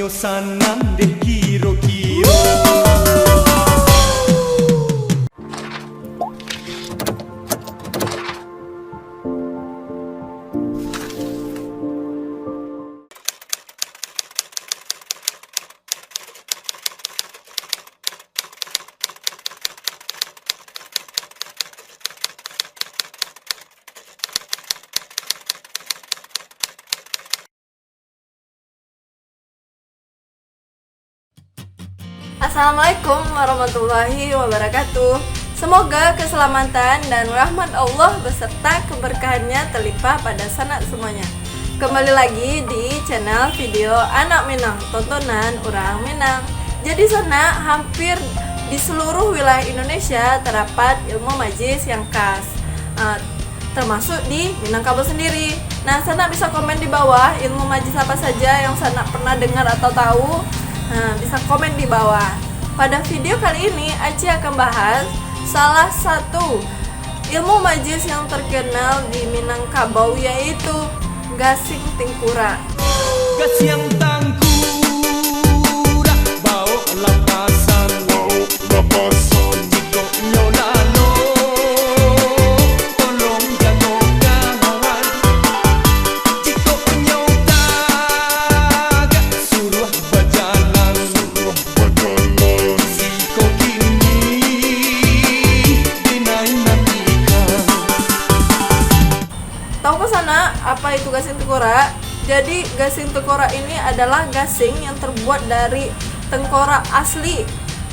Sanan deh kiro-kiro. Assalamualaikum warahmatullahi wabarakatuh. Semoga keselamatan dan rahmat Allah beserta keberkahannya terlimpah pada sanak semuanya. Kembali lagi di channel video Anak Minang, tontonan orang Minang. Jadi sana hampir di seluruh wilayah Indonesia terdapat ilmu majis yang khas, termasuk di Minangkabau sendiri. Nah, sana bisa komen di bawah ilmu majis apa saja yang sana pernah dengar atau tahu. Nah, bisa komen di bawah. Pada video kali ini Aci akan bahas salah satu ilmu majis yang terkenal di Minangkabau, yaitu gasing tingkura. Gas yang tangkura bau lapasan, jiko nyolano tolong jago kawan, jiko nyotaga suruh berjalan, jiko kini dinai nantikan. Tahu ke sana apa itu gasing tengkorak? Jadi gasing tengkorak ini adalah gasing yang terbuat dari tengkorak asli,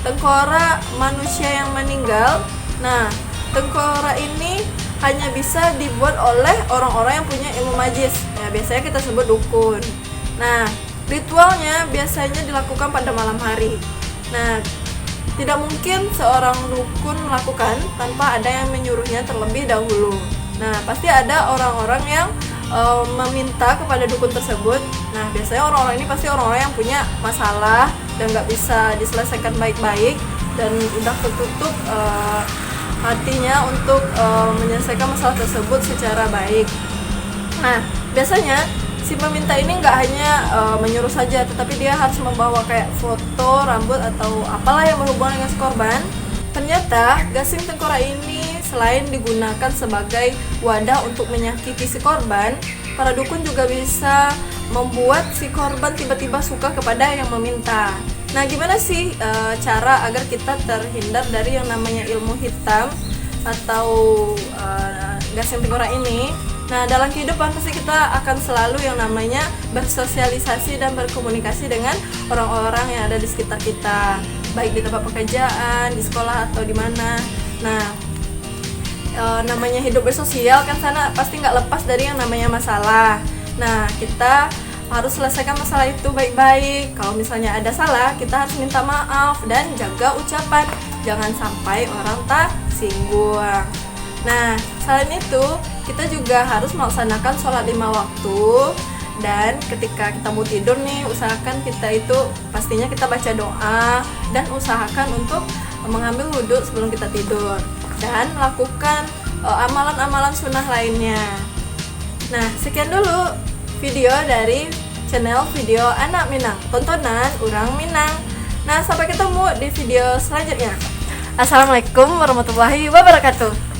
tengkorak manusia yang meninggal. Nah, tengkorak ini hanya bisa dibuat oleh orang-orang yang punya ilmu majis. Ya, biasanya kita sebut dukun. Nah, ritualnya biasanya dilakukan pada malam hari. Nah, tidak mungkin seorang dukun melakukan tanpa ada yang menyuruhnya terlebih dahulu. Nah, pasti ada orang-orang yang meminta kepada dukun tersebut. Nah, biasanya orang-orang ini pasti orang-orang yang punya masalah dan nggak bisa diselesaikan baik-baik dan udah tertutup hatinya untuk menyelesaikan masalah tersebut secara baik. Nah, biasanya si peminta ini nggak hanya menyuruh saja, tetapi dia harus membawa kayak foto, rambut, atau apalah yang berhubungan dengan si korban. Ternyata gasing tengkorak ini selain digunakan sebagai wadah untuk menyakiti si korban, para dukun juga bisa membuat si korban tiba-tiba suka kepada yang meminta. Nah, gimana sih cara agar kita terhindar dari yang namanya ilmu hitam atau gasing tengkorak ini? Nah, dalam kehidupan pasti kita akan selalu yang namanya bersosialisasi dan berkomunikasi dengan orang-orang yang ada di sekitar kita, baik di tempat pekerjaan, di sekolah, atau di mana. Nah, namanya hidup bersosial kan sana pasti nggak lepas dari yang namanya masalah. Nah, kita harus selesaikan masalah itu baik-baik. Kalau misalnya ada salah, kita harus minta maaf dan jaga ucapan, jangan sampai orang tersinggung. Nah, selain itu kita juga harus melaksanakan sholat 5 waktu. Dan ketika kita mau tidur nih, usahakan kita itu pastinya kita baca doa dan usahakan untuk mengambil wudhu sebelum kita tidur dan lakukan amalan-amalan sunnah lainnya. Nah, sekian dulu video dari channel video Anak Minang, tontonan orang Minang. Nah, sampai ketemu di video selanjutnya. Assalamualaikum warahmatullahi wabarakatuh.